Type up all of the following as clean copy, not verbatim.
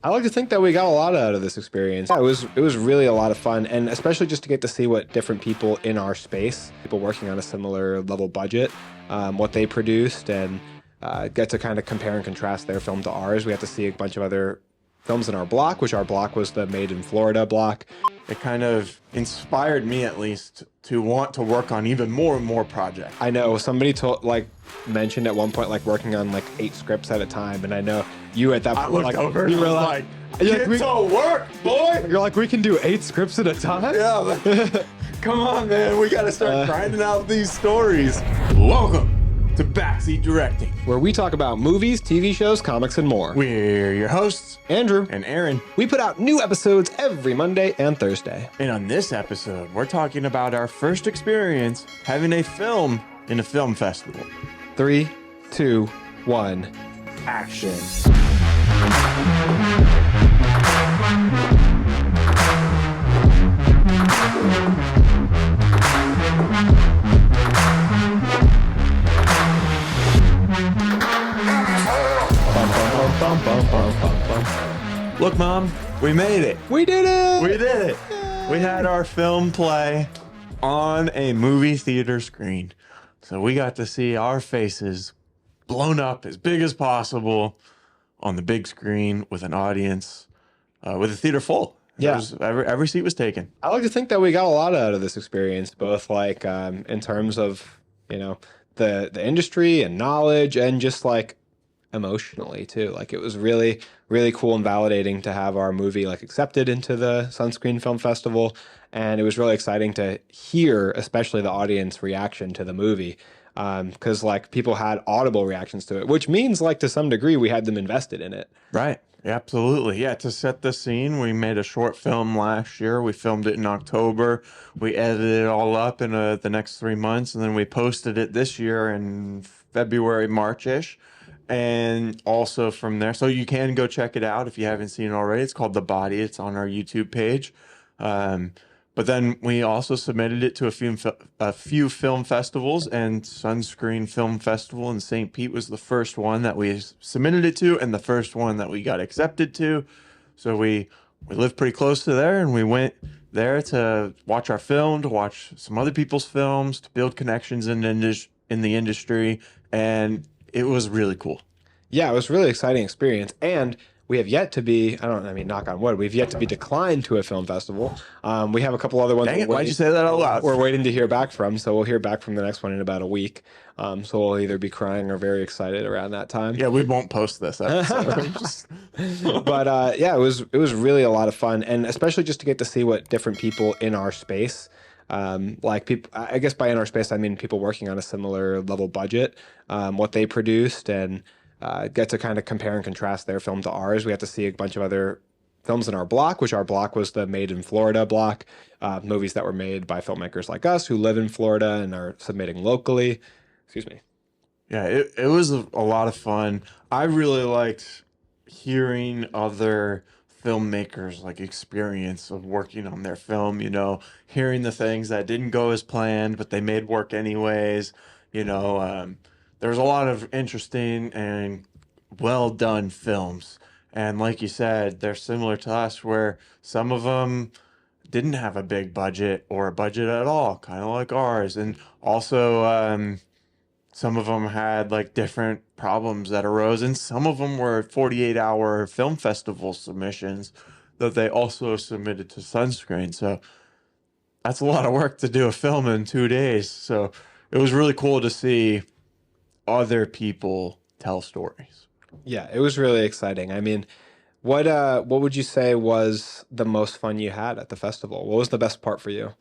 I like to think that we got a lot out of this experience. Yeah, it was really a lot of fun, and especially just to get to see what different people in our space, people working on a similar level budget, what they produced, and get to kind of compare and contrast their film to ours. We had to see a bunch of other films in our block, which our block was the Made in Florida block. It kind of inspired me, at least, to want to work on even more and more projects. I know somebody mentioned at one point working on 8 scripts at a time, and I know you at that point I looked over. you I were was like, get to work, boy. you're like, we can do 8 scripts at a time. Yeah, come on, man. We got to start grinding out these stories. Welcome to Backseat Directing, where we talk about movies, TV shows, comics, and more. We're your hosts, Andrew and Aaron. We put out new episodes every Monday and Thursday. And on this episode, we're talking about our first experience having a film in a film festival. 3, 2, 1, action. Look, Mom, we made it. We did it! We did it. Yay. We had our film play on a movie theater screen. So we got to see our faces blown up as big as possible on the big screen with an audience, with the theater full. Yeah. Every seat was taken. I like to think that we got a lot out of this experience, both in terms of, the industry and knowledge, and just emotionally too. It was really, really cool and validating to have our movie accepted into the Sunscreen Film Festival. And it was really exciting to hear, especially the audience reaction to the movie. Because people had audible reactions to it, which means to some degree we had them invested in it. Right. Absolutely. Yeah. To set the scene, we made a short film last year. We filmed it in October. We edited it all up in the next 3 months, and then we posted it this year in February, March-ish. And also from there, so you can go check it out if you haven't seen it already. It's called The Body. It's on our YouTube page. But then we also submitted it to a few film festivals, and Sunscreen Film Festival in St. Pete was the first one that we submitted it to, and the first one that we got accepted to. So we lived pretty close to there, and we went there to watch our film, to watch some other people's films, to build connections in the industry, and it was really cool. Yeah, it was a really exciting experience, and we have yet to be, knock on wood, we've yet to be declined to a film festival. We have a couple other ones. Dang it, why'd you say that out loud? We're waiting to hear back from, so we'll hear back from the next one in about a week. So we'll either be crying or very excited around that time. Yeah, we won't post this episode. But yeah, it was really a lot of fun, and especially just to get to see what different people in our space, people, I guess by in our space, I mean people working on a similar level budget, what they produced, and get to kind of compare and contrast their film to ours. We had to see a bunch of other films in our block, which our block was the Made in Florida block, movies that were made by filmmakers like us who live in Florida and are submitting locally. Excuse me. Yeah, it was a lot of fun. I really liked hearing other filmmakers experience of working on their film, hearing the things that didn't go as planned, but they made work anyways, There's a lot of interesting and well done films. And like you said, they're similar to us, where some of them didn't have a big budget or a budget at all, kind of like ours. And also some of them had different problems that arose. And some of them were 48-hour film festival submissions that they also submitted to Sunscreen. So that's a lot of work to do a film in 2 days. So it was really cool to see other people tell stories. Yeah, it was really exciting. What would you say was the most fun you had at the festival? What was the best part for you?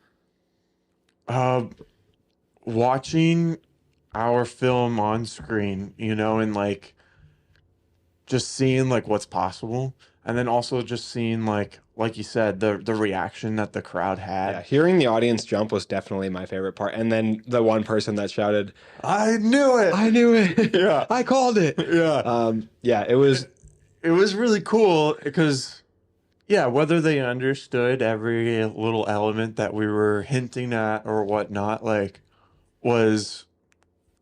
Watching our film on screen, and just seeing what's possible. And then also just seeing like you said, the reaction that the crowd had. Yeah, hearing the audience jump was definitely my favorite part. And then the one person that shouted, "I knew it! I knew it! Yeah, I called it!" Yeah, yeah, it was really cool because, yeah, whether they understood every little element that we were hinting at or whatnot, was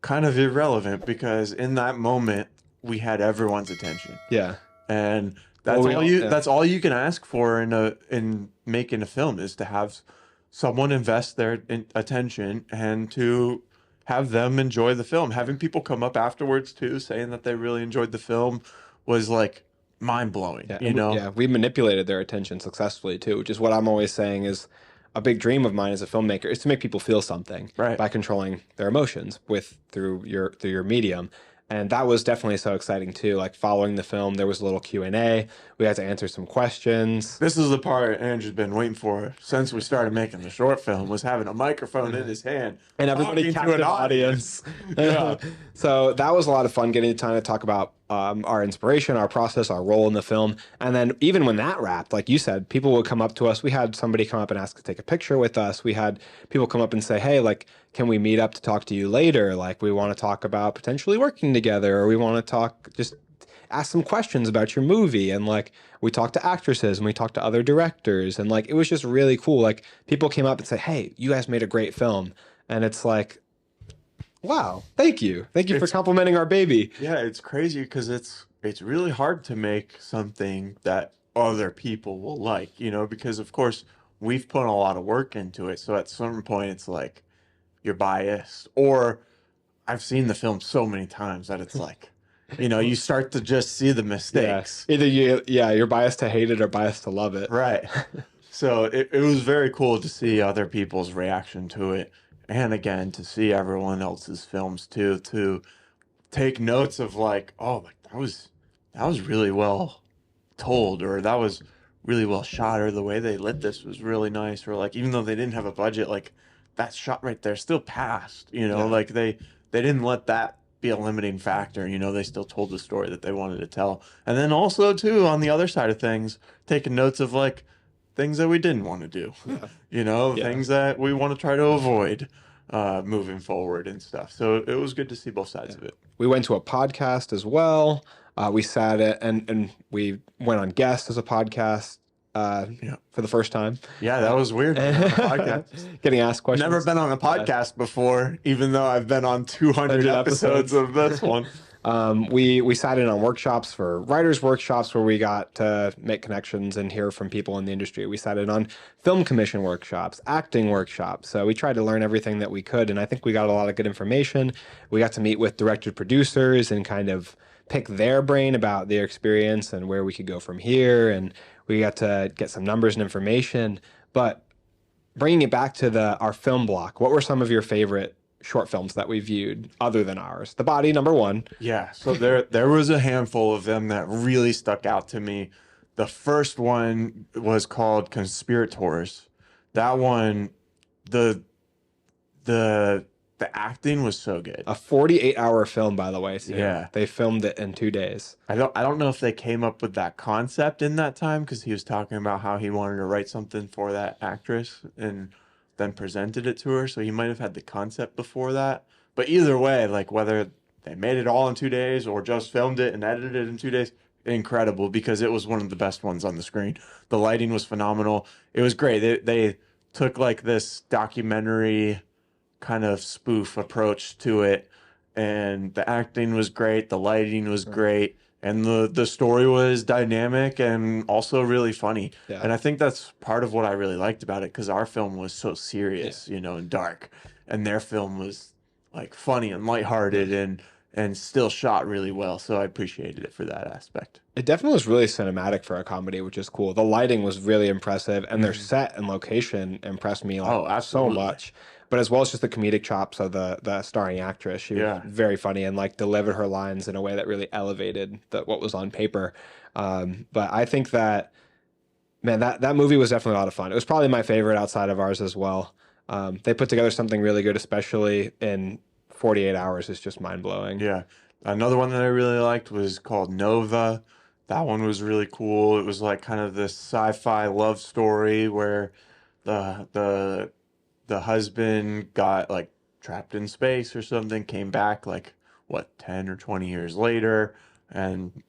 kind of irrelevant because in that moment we had everyone's attention. Yeah. And Well, we all, yeah. That's all you can ask for in making a film, is to have someone invest their attention and to have them enjoy the film. Having people come up afterwards too, saying that they really enjoyed the film, was like mind blowing, Yeah, you know? yeah, we manipulated their attention successfully too, which is what I'm always saying is a big dream of mine as a filmmaker is to make people feel something Right. by controlling their emotions with through your medium. And that was definitely so exciting too. Like following the film, there was a little Q&A. We had to answer some questions. This is the part Andrew's been waiting for since we started making the short film, was having a microphone in his hand And everybody talking to captive an audience. Yeah. So that was a lot of fun getting the time to talk about our inspiration, our process, our role in the film. And then even when that wrapped, like you said, people would come up to us. We had somebody come up and ask to take a picture with us. We had people come up and say, hey, like, can we meet up to talk to you later? Like, we want to talk about potentially working together, or we want to talk, just ask some questions about your movie. And like, we talked to actresses and we talked to other directors. And like, it was just really cool. Like, people came up and said, hey, you guys made a great film. And it's like, wow, thank you. Thank you for complimenting our baby. Yeah, it's crazy because it's really hard to make something that other people will like, you know, because of course we've put a lot of work into it. So at some point it's like you're biased, or I've seen the film so many times that it's like, you know, you start to just see the mistakes. Yeah. Either you're biased to hate it or biased to love it. Right. So it was very cool to see other people's reaction to it. And again, to see everyone else's films too, to take notes of like, oh, like that was really well told, or that was really well shot, or the way they lit this was really nice, or like even though they didn't have a budget, like that shot right there still passed, you know, Yeah. like they didn't let that be a limiting factor, you know, they still told the story that they wanted to tell. And then also too, on the other side of things, taking notes of like things that we didn't want to do, Yeah. you know, Yeah. things that we want to try to avoid moving forward and stuff. So it was good to see both sides of it. We went to a podcast as well. We sat at, and we went on guest as a podcast Yeah. for the first time. Yeah, that was weird. being on a podcast. Getting asked questions. Never been on a podcast before, even though I've been on 200 100 episodes of this one. We sat in on workshops for writers' workshops where we got to make connections and hear from people in the industry. We sat in on film commission workshops, acting workshops. So we tried to learn everything that we could, and I think we got a lot of good information. We got to meet with director producers and kind of pick their brain about their experience and where we could go from here. And we got to get some numbers and information. But bringing it back to our film block, what were some of your favorite short films that we viewed other than ours? The Body, number one. Yeah, so there was a handful of them that really stuck out to me. The first one was called Conspirators. That one, the acting was so good. A 48-hour film, by the way. So Yeah. they filmed it in 2 days. I don't know if they came up with that concept in that time, because he was talking about how he wanted to write something for that actress and then presented it to her. So he might have had the concept before that. But either way, like whether they made it all in 2 days or just filmed it and edited it in 2 days, incredible, because it was one of the best ones on the screen. The lighting was phenomenal. It was great. They took like this documentary kind of spoof approach to it, and the acting was great, the lighting was great, and the story was dynamic and also really funny. Yeah. And I think that's part of what I really liked about it, because our film was so serious, you know, and dark, and their film was like funny and lighthearted and still shot really well. So I appreciated it for that aspect. It definitely was really cinematic for a comedy, which is cool. The lighting was really impressive, and their set and location impressed me like so absolutely. much. But as well as just the comedic chops of the starring actress, she was very funny and like delivered her lines in a way that really elevated what was on paper. But I think that, man, that movie was definitely a lot of fun. It was probably my favorite outside of ours as well. They put together something really good, especially in 48 hours. It's just mind blowing. Yeah. Another one that I really liked was called Nova. That one was really cool. It was like kind of this sci-fi love story where the husband got like trapped in space or something, came back like what, 10 or 20 years later, and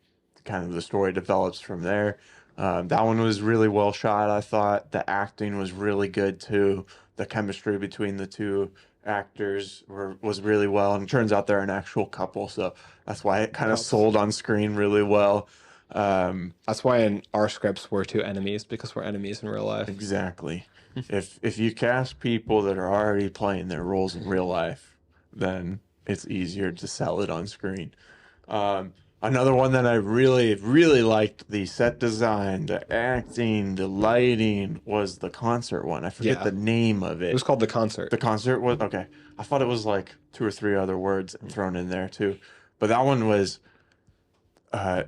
kind of the story develops from there. That one was really well shot, I thought. The acting was really good too. The chemistry between the two actors was really well, and it turns out they're an actual couple, so that's why it kind of sold on screen really well. That's why in our scripts we're two enemies, because we're enemies in real life. Exactly. If you cast people that are already playing their roles in real life, then it's easier to sell it on screen. Another one that I really, really liked the set design, the acting, the lighting was the concert one. I forget Yeah, the name of it was it. called The Concert. The concert was okay. I thought it was like two or three other words thrown in there too. But that one was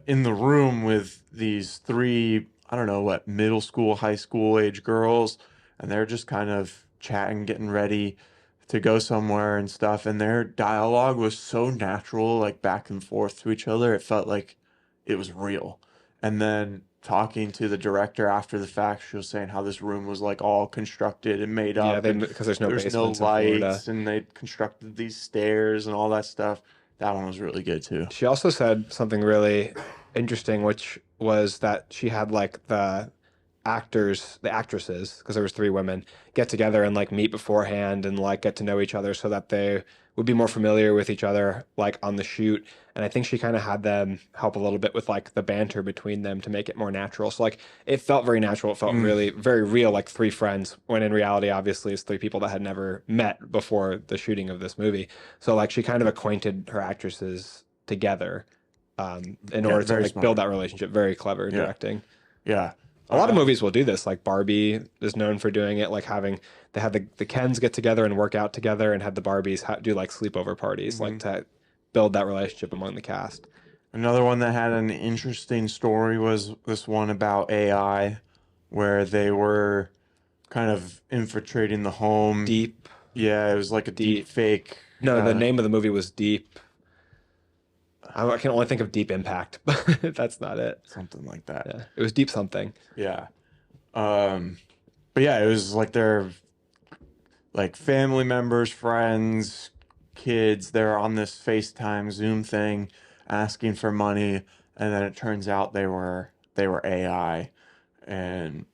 in the room with these three, I don't know what, middle school, high school age girls, and they're just kind of chatting, getting ready to go somewhere and stuff. And their dialogue was so natural, like back and forth to each other. It felt like it was real. And then talking to the director after the fact, she was saying how this room was like all constructed and made Yeah, up, they and because there's no there's no basements in Florida. lights, and they constructed these stairs and all that stuff. That one was really good too. She also said something really interesting, which was that she had like the actresses, because there was three women, get together and like meet beforehand and like get to know each other so that they would be more familiar with each other like on the shoot. And I think she kind of had them help a little bit with like the banter between them to make it more natural. So like it felt very natural. It felt Mm. really very real, like three friends, when in reality, obviously, it's three people that had never met before the shooting of this movie. So like she kind of acquainted her actresses together in Yeah, order to very like build smart. that relationship. Very clever Yeah, directing. yeah. A lot of Uh, movies will do this. Like Barbie is known for doing it, like having they had the Kens get together and work out together, and had the Barbies do like sleepover parties, like mhm. to build that relationship among the cast. Another one that had an interesting story was this one about AI, where they were kind of infiltrating the home. Deep, Yeah, it was like a deep deep. fake, No, the uh, name of the movie was Deep. I can only think of Deep Impact, but that's not it. something like that. Yeah, it was Deep something. Yeah. Um, but yeah, it was like their like family members, friends, kids. They're on this FaceTime Zoom thing, asking for money, and then it turns out they were AI, and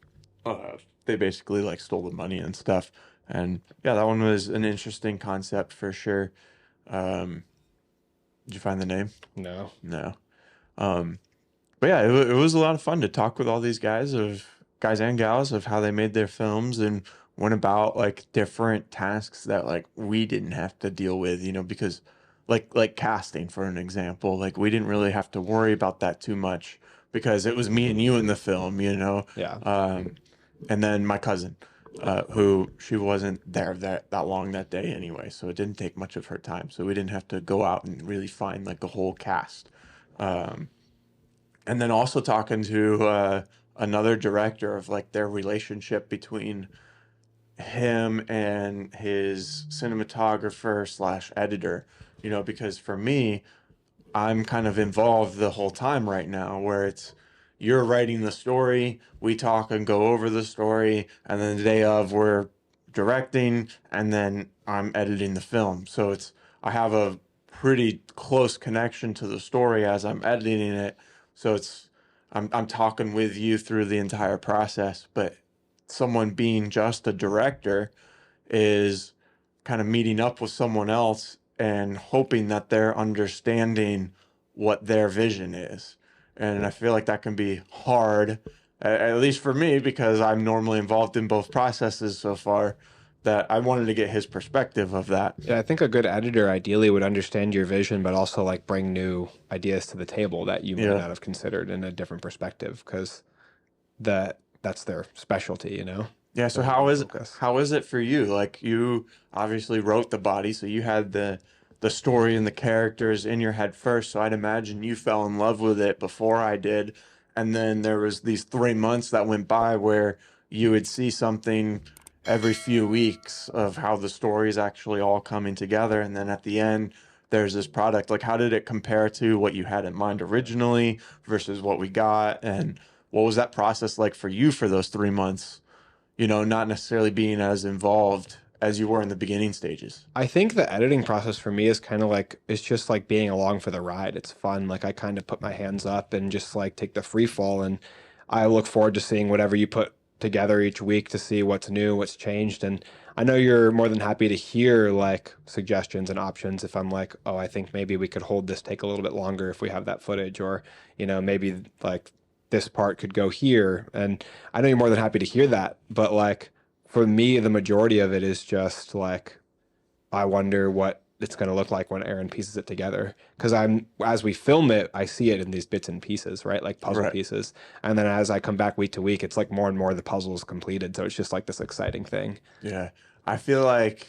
they basically like stole the money and stuff. And yeah, that one was an interesting concept for sure. Um, did you find the name? No. No. Um, but yeah, it was a lot of fun to talk with all these guys and gals of how they made their films and went about like different tasks that like we didn't have to deal with, because like casting for an example, like we didn't really have to worry about that too much because it was me and you in the film. Yeah. And then my cousin, who she wasn't there that long that day anyway, so it didn't take much of her time. So we didn't have to go out and really find like a whole cast. Um, and then also talking to another director of like their relationship between him and his cinematographer slash editor, because for me, I'm kind of involved the whole time right now, where it's you're writing the story, we talk and go over the story, and then the day of we're directing, and then I'm editing the film. So I have a pretty close connection to the story as I'm editing it. So I'm talking with you through the entire process, but someone being just a director is kind of meeting up with someone else and hoping that they're understanding what their vision is. And I feel like that can be hard, at least for me, because I'm normally involved in both processes so far, that I wanted to get his perspective of that. Yeah, I think a good editor ideally would understand your vision, but also like bring new ideas to the table that you might Yeah. not have considered in a different perspective, because that's their specialty, Yeah, so their main focus. how is it for you? Like you obviously wrote the body, so you had the story and the characters in your head first. So I'd imagine you fell in love with it before I did. And then there was these 3 months that went by where you would see something every few weeks of how the story is actually all coming together. And then at the end, there's this product. Like, how did it compare to what you had in mind originally versus what we got? And what was that process like for you for those 3 months? Not necessarily being as involved as you were in the beginning stages. I think the editing process for me is kind of like it's just like being along for the ride. It's fun. Like I kind of put my hands up and just like take the free fall, and I look forward to seeing whatever you put together each week to see what's new, what's changed. And I know you're more than happy to hear like suggestions and options if I'm like, oh, I think maybe we could hold this take a little bit longer if we have that footage, or, maybe like this part could go here. And I know you're more than happy to hear that, but like for me, the majority of it is just like, I wonder what it's going to look like when Aaron pieces it together. Because as we film it, I see it in these bits and pieces, right? Like puzzle Right. pieces. And then as I come back week to week, it's like more and more the puzzle is completed. So it's just like this exciting thing. Yeah. I feel like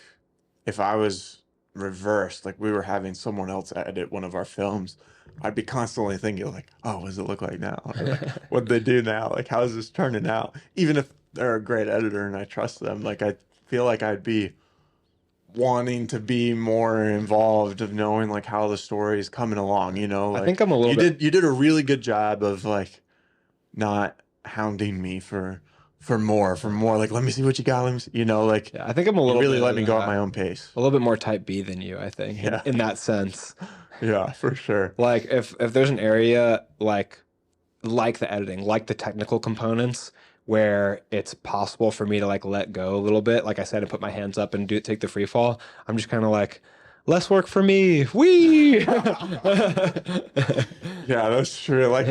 if I was reversed, like we were having someone else edit one of our films, I'd be constantly thinking like, oh, what does it look like now? Or like, what they do now? Like, how is this turning out? Even if they're a great editor and I trust them, like I feel like I'd be wanting to be more involved of knowing like how the story is coming along, I like think I'm a little bit. you did a really good job of like not hounding me for more like let me see what you got, let me see, like Yeah, I think I'm a you little really bit let me go at my own pace. a little bit more type B than you, I think, Yeah. in that sense. Yeah, for sure. Like if there's an area like the editing, like the technical components where it's possible for me to like let go a little bit, like I said, and put my hands up and take the free fall, I'm just kind of like, less work for me. Wee. Yeah, that's true. Like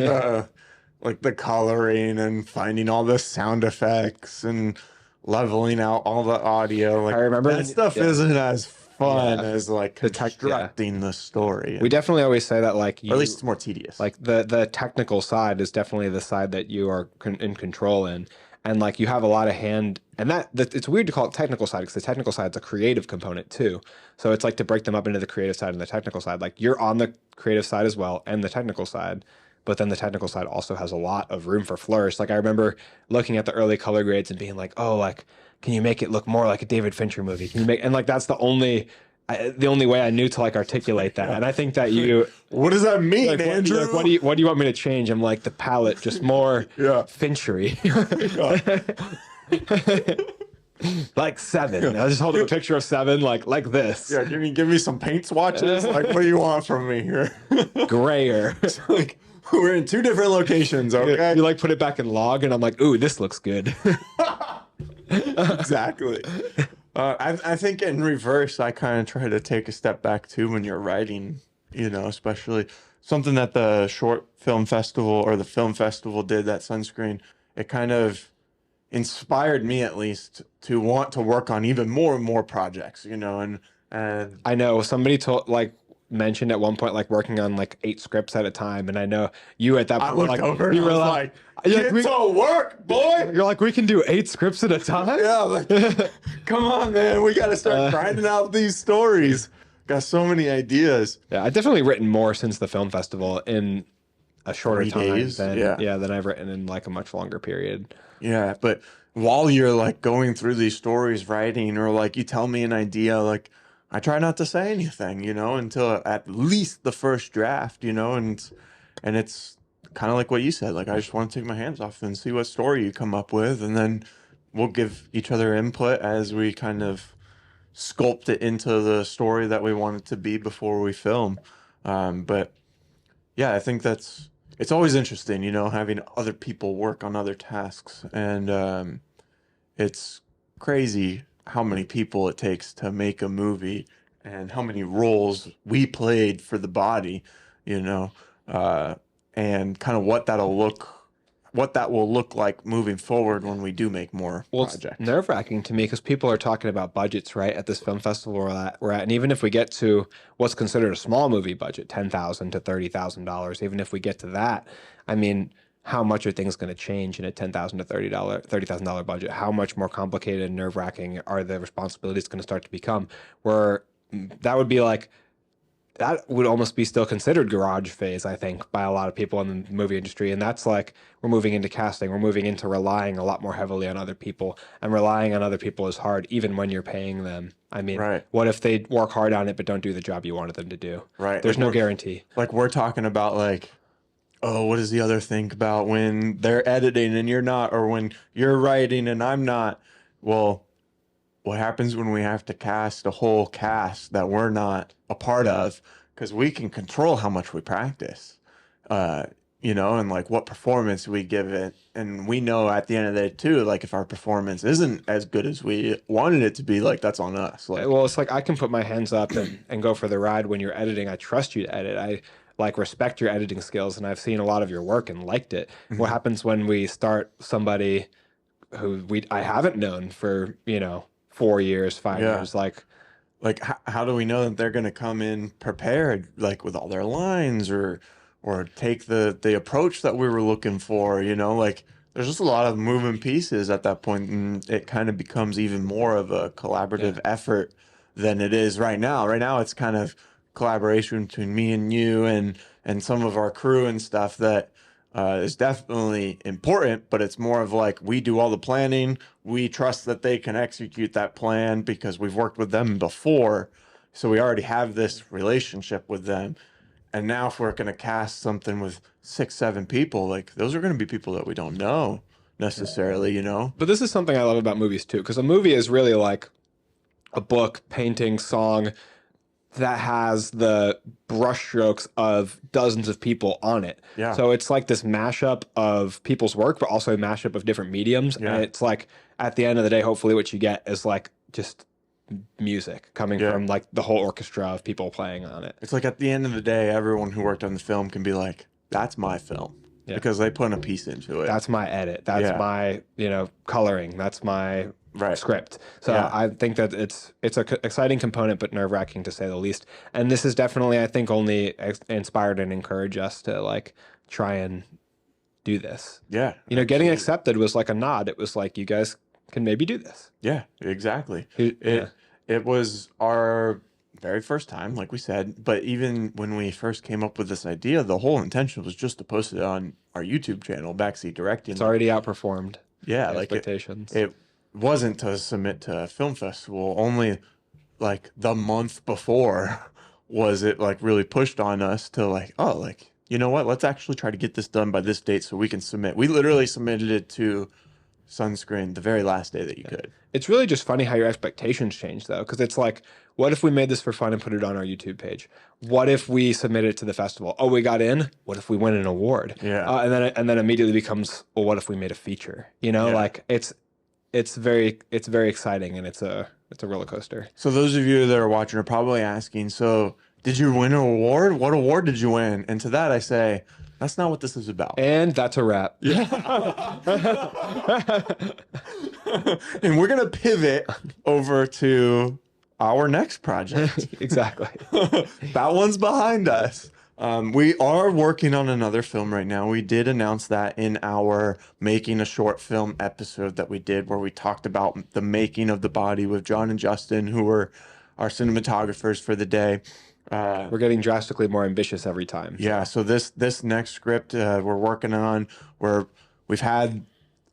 the coloring and finding all the sound effects and leveling out all the audio. Like I remember that stuff isn't as fun Yeah. as like The tech- constructing the story. We definitely always say that like or at least it's more tedious. like the technical side is definitely the side that you are in control in, and like you have a lot of hand, and that it's weird to call it technical side because the technical side is a creative component too. So it's like to break them up into the creative side and the technical side. Like you're on the creative side as well and the technical side, but then the technical side also has a lot of room for flourish. Like I remember looking at the early color grades and being like, oh, like can you make it look more like a David Fincher movie? Can you make, and like that's the only way I knew to like articulate that. And I think that you, what does that mean, like, Andrew? what do you want me to change? I'm like the palette, just more Yeah. Finchery. Like Seven. I just hold up a picture of Seven, like this. Yeah, give me some paint swatches. Like, what do you want from me here? Grayer. Like, we're in two different locations, okay? You like put it back in log, and I'm like, ooh, this looks good. Exactly. I think in reverse, I kind of try to take a step back too when you're writing, especially something that the short film festival or the film festival did, that Sunscreen. It kind of inspired me at least to want to work on even more and more projects, and I know somebody mentioned at one point like working on like 8 scripts at a time, and I know you at that I point were looked like, over and you I were was like, get to work, boy. you're like, we can do 8 scripts at a time. Yeah, like, come on, man, we got to start grinding out these stories. Got so many ideas. Yeah, I've definitely written more since the film festival in a shorter 3 time days? than Yeah. than I've written in like a much longer period. Yeah, but while you're like going through these stories, writing, or like you tell me an idea, like I try not to say anything, until at least the first draft, and it's kind of like what you said. Like I just want to take my hands off and see what story you come up with, and then we'll give each other input as we kind of sculpt it into the story that we want it to be before we film. But yeah, I think it's always interesting, having other people work on other tasks, and it's crazy how many people it takes to make a movie and how many roles we played for the body, and kind of what that will look like moving forward when we do make more projects. It's nerve-wracking to me because people are talking about budgets, right, at this film festival we're at. And even if we get to what's considered a small movie budget, $10,000 to $30,000, even if we get to that, I mean, how much are things going to change in a $10,000 to $30,000 budget? How much more complicated and nerve-wracking are the responsibilities going to start to become? Where that would be like, that would almost be still considered garage phase, I think, by a lot of people in the movie industry. And that's like, we're moving into casting, we're moving into relying a lot more heavily on other people. And relying on other people is hard, even when you're paying them. I mean, Right. What if they work hard on it but don't do the job you wanted them to do? Right. There's Like no we're- guarantee. Like we're talking about like, oh, what does the other think about when they're editing and you're not, or when you're writing and I'm not? Well, what happens when we have to cast a whole cast that we're not a part of? Because we can control how much we practice. you know, and like what performance we give it. And we know at the end of the day too, like if our performance isn't as good as we wanted it to be, like that's on us. Like, Well, it's like I can put my hands up and go for the ride when you're editing. I trust you to edit. I like respect your editing skills, and I've seen a lot of your work and liked it. What mhm. happens when we start somebody who I haven't known for, 4 years, five Yeah. years, like Like how do we know that they're going to come in prepared, like with all their lines, or take the approach that we were looking for, you know? Like there's just a lot of moving pieces at that point, and it kind of becomes even more of a yeah. collaborative effort than it is right now. Right now it's kind of collaboration between me and you and some of our crew and stuff that is definitely important, but it's more of like we do all the planning. We trust that they can execute that plan because we've worked with them before. So we already have this relationship with them. And now if we're going to cast something with 6, 7 people, like those are going to be people that we don't know necessarily, you know? But this is something I love about movies too, because a movie is really like a book, painting, song that has the brushstrokes of dozens of people on it. Yeah. So it's like this mashup of people's work, but also a mashup of different mediums. And Yeah. it's like at the end of the day, hopefully what you get is like just music coming Yeah. from like the whole orchestra of people playing on it. It's like at the end of the day, everyone who worked on the film can be like, that's my film Yeah. because they put a piece into it. That's my edit. That's Yeah. my, coloring. That's my Right. script. So Yeah. I think that it's a exciting component, but nerve-wracking to say the least. And this is definitely, I think, only inspired and encouraged us to like try and do this. Yeah. Getting Absolutely. accepted was like a nod. It was like, you guys can maybe do this. Yeah, exactly. Yeah. It was our very first time, like we said, but even when we first came up with this idea, the whole intention was just to post it on our YouTube channel, Backseat Directing. It's already outperformed Yeah, like expectations. it wasn't to submit to a film festival. Only like the month before was it like really pushed on us to like, oh, like, you know what? Let's actually try to get this done by this date so we can submit. We literally submitted it to Sunscreen the very last day that you could. It's really just funny how your expectations change, though, because it's like, what if we made this for fun and put it on our YouTube page? What if we submitted it to the festival? Oh, we got in. What if we win an award? Yeah. And then immediately becomes, well, what if we made a feature? Yeah. Like it's very exciting, and it's a roller coaster. So those of you that are watching are probably asking, so did you win an award? What award did you win? And to that I say, that's not what this is about. And that's a wrap. Yeah. And we're going to pivot over to our next project. Exactly. That one's behind us. We are working on another film right now. We did announce that in our making a short film episode that we did, where we talked about the making of the body with John and Justin, who were our cinematographers for the day. We're getting drastically more ambitious every time. Yeah, so this next script we're working on, we've had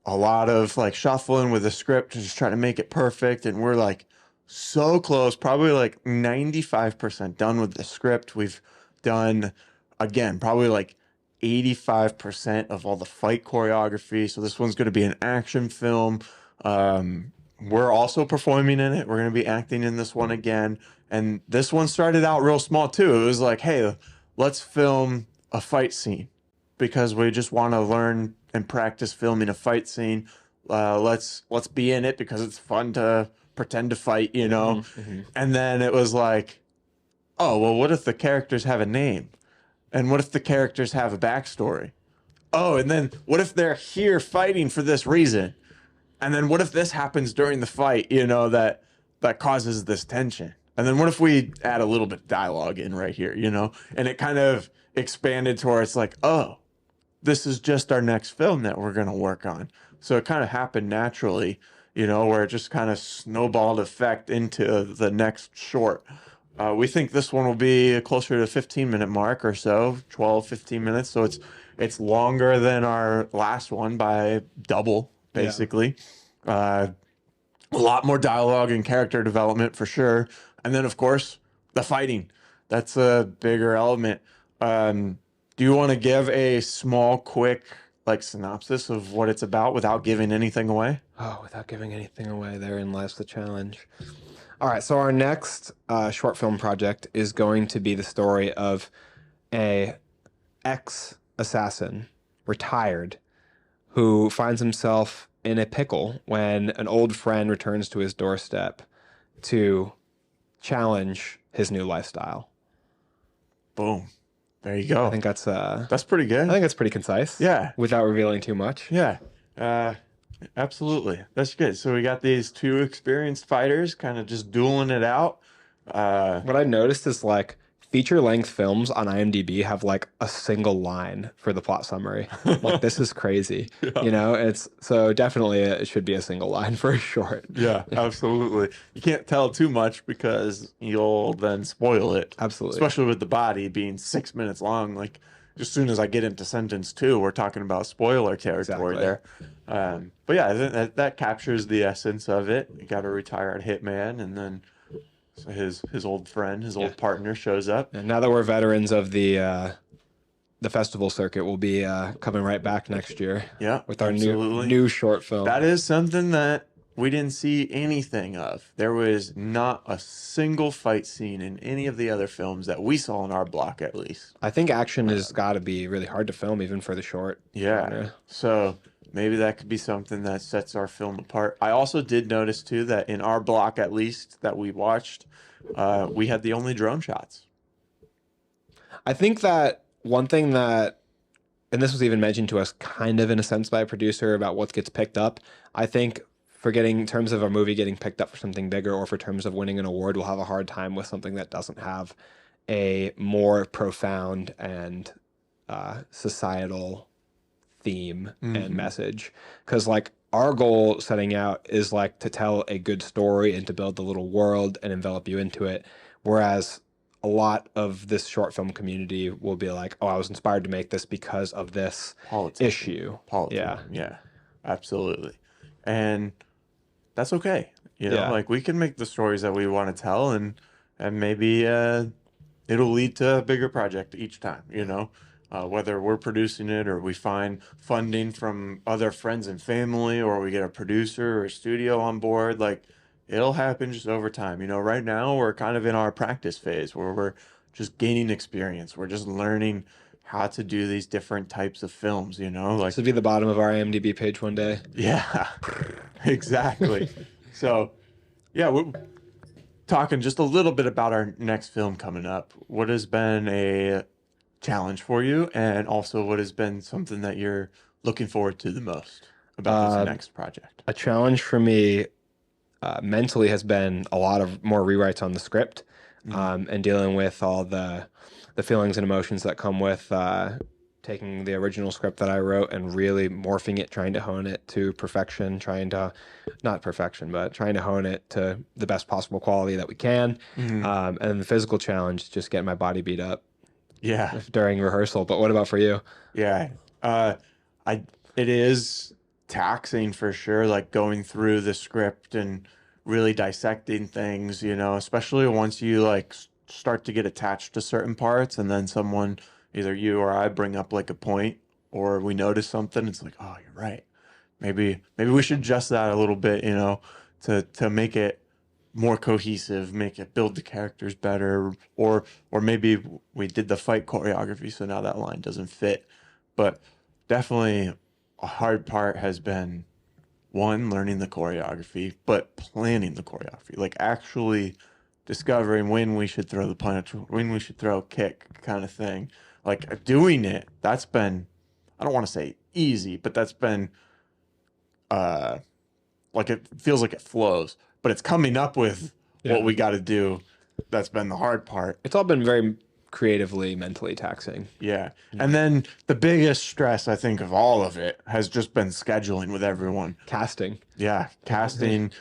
a lot of like shuffling with the script to just try to make it perfect, and we're like so close, probably like 95% done with the script. We've done, again, probably like 85% of all the fight choreography. So this one's going to be an action film. We're also performing in it. We're going to be acting in this one again. And this one started out real small too. It was like, hey, let's film a fight scene because we just want to learn and practice filming a fight scene. Let's be in it because it's fun to pretend to fight, you know? Mm-hmm. And then it was like, oh, well, what if the characters have a name? And what if the characters have a backstory? Oh, and then what if they're here fighting for this reason? And then what if this happens during the fight, that causes this tension? And then what if we add a little bit of dialogue in right here, And it kind of expanded to where it's like, oh, this is just our next film that we're going to work on. So it kind of happened naturally, where it just kind of snowballed effect into the next short. We think this one will be closer to 15-minute mark or so, 12, 15 minutes. So it's longer than our last one by double, basically. Yeah. A lot more dialogue and character development for sure. And then, of course, the fighting. That's a bigger element. Do you want to give a small, quick, synopsis of what it's about without giving anything away? Oh, without giving anything away, therein lies the challenge. All right, so our next short film project is going to be the story of a assassin, retired, who finds himself in a pickle when an old friend returns to his doorstep to challenge his new lifestyle. Boom. There you I go. think that's That's pretty I good. think that's pretty concise Yeah. without revealing too much. Yeah. Uh, absolutely. That's good. So we got these two experienced fighters kind of just dueling it out. What I noticed is like feature-length films on IMDb have like a single line for the plot summary. Like this is crazy. Yeah. You know, it's so definitely it should be a single line for a short. Yeah, absolutely. You can't tell too much because you'll then spoil it, Absolutely. especially with the body being 6 minutes long. Like, as soon as I get into sentence two, we're talking about spoiler territory Exactly. there. But yeah, I think that captures the essence of it. You got a retired hitman, and then his old friend, his Yeah. old partner shows up. And now that we're veterans of the festival circuit, we'll be coming right back next year Yeah, with our absolutely. new short film. That is something that we didn't see anything of. There was not a single fight scene in any of the other films that we saw in our block, at least. I think action has got to be really hard to film, even for the short Yeah. genre. So maybe that could be something that sets our film apart. I also did notice, too, that in our block, at least, that we watched, we had the only drone shots. I think that one thing that, and this was even mentioned to us kind of in a sense by a producer about what gets picked up. I think for getting, in terms of a movie getting picked up for something bigger or for terms of winning an award, we'll have a hard time with something that doesn't have a more profound and societal theme and message. Because like our goal setting out is like to tell a good story and to build the little world and envelop you into it. Whereas a lot of this short film community will be like, oh, I was inspired to make this because of this Politics. issue. Politics. Yeah, absolutely. And that's okay. You know, Yeah. like we can make the stories that we want to tell, and maybe it'll lead to a bigger project each time, you know, whether we're producing it or we find funding from other friends and family, or we get a producer or a studio on board. Like it'll happen just over time. You know, right now we're kind of in our practice phase where we're just gaining experience. We're just learning how to do these different types of films, you know, like This would be the bottom of our IMDb page one day. yeah, exactly. So, yeah, we're talking just a little bit about our next film coming up. What has been a challenge for you, and also what has been something that you're looking forward to the most about this next project? A challenge for me mentally has been a lot of more rewrites on the script and dealing with all the feelings and emotions that come with taking the original script that I wrote and really morphing it, trying to hone it to perfection, not perfection, but trying to hone it to the best possible quality that we can. And then the physical challenge, just getting my body beat up Yeah, during rehearsal. But what about for you? yeah. It is taxing for sure, like going through the script and really dissecting things, you know, especially once you like start to get attached to certain parts, and then someone, either you or I, bring up like a point, or we notice something. It's like, oh, you're right. Maybe we should adjust that a little bit, you know, to make it more cohesive, make it build the characters better, or maybe we did the fight choreography, so now that line doesn't fit. But definitely a hard part has been one, learning the choreography, but planning the choreography, like actually discovering when we should throw the punch, when we should throw a kick, kind of thing. Like doing it, that's been, I don't want to say easy, but that's been like it feels like it flows, but it's coming up with what we got to do. That's been the hard part. It's all been very creatively, mentally taxing. Yeah. And then the biggest stress, I think, of all of it has just been scheduling with everyone. Casting. Yeah. Casting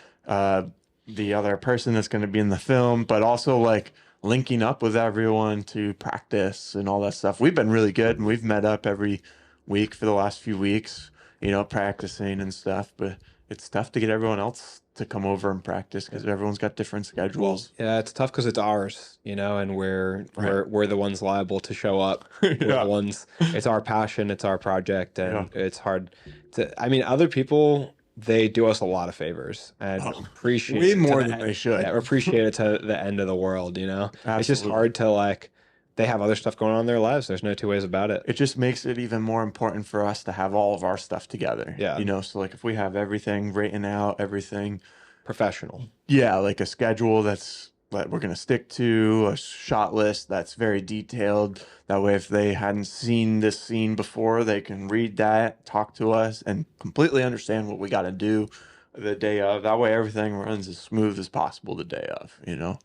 the other person that's going to be in the film, but also like linking up with everyone to practice and all that stuff. We've been really good, and we've met up every week for the last few weeks, you know, practicing and stuff, but it's tough to get everyone else to come over and practice because everyone's got different schedules. Yeah, it's tough because it's ours, you know, and we're the ones liable to show up. We're Yeah. the ones. It's our passion, it's our project, and it's hard to. I mean, other people, they do us a lot of favors and appreciate way it to more the than end- they should. Yeah, appreciate it to the end of the world, you know. It's just Absolutely. hard to like they have other stuff going on in their lives. There's no two ways about it. It just makes it even more important for us to have all of our stuff together. Yeah. You know, so like if we have everything written out, everything, Professional. yeah, like a schedule that we're going to stick to, a shot list that's very detailed. That way, if they hadn't seen this scene before, they can read that, talk to us, and completely understand what we got to do the day of. That way, everything runs as smooth as possible the day of, you know?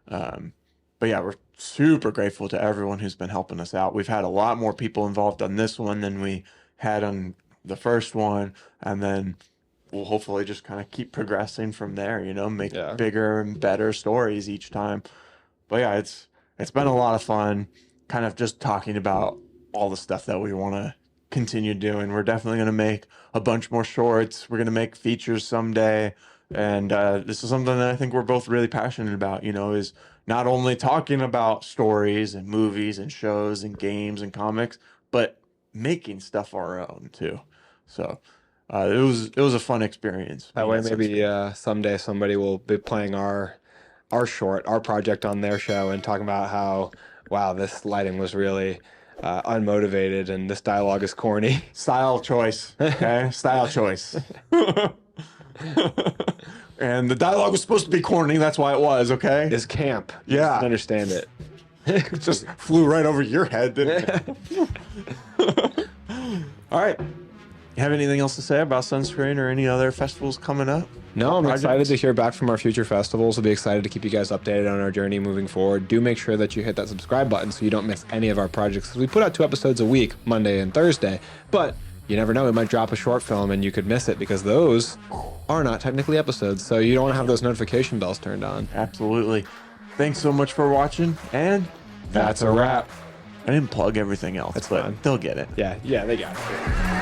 But yeah, we're super grateful to everyone who's been helping us out. We've had a lot more people involved on this one than we had on the first one. And then we'll hopefully just kind of keep progressing from there, you know, make bigger and better stories each time. But yeah, it's been a lot of fun kind of just talking about all the stuff that we want to continue doing. We're definitely going to make a bunch more shorts. We're going to make features someday. And this is something that I think we're both really passionate about, you know, is not only talking about stories and movies and shows and games and comics, but making stuff our own too. So it was a fun experience. That way, maybe someday somebody will be playing our project on their show and talking about how, wow, this lighting was really unmotivated and this dialogue is corny. Style choice, okay? Style choice. And the dialogue was supposed to be corny. That's why it was, okay? It's camp. Yeah. I understand it. It just flew right over your head, didn't it? All right. You have anything else to say about Sunscreen or any other festivals coming up? No, I'm excited to hear back from our future festivals. We'll be excited to keep you guys updated on our journey moving forward. Do make sure that you hit that subscribe button so you don't miss any of our projects. We put out 2 episodes a week, Monday and Thursday, but you never know, we might drop a short film and you could miss it because those are not technically episodes, so you don't want to have those notification bells turned on. Absolutely. Thanks so much for watching, and that's a wrap. I didn't plug everything else, That's but fine. they'll get it. Yeah, they got it.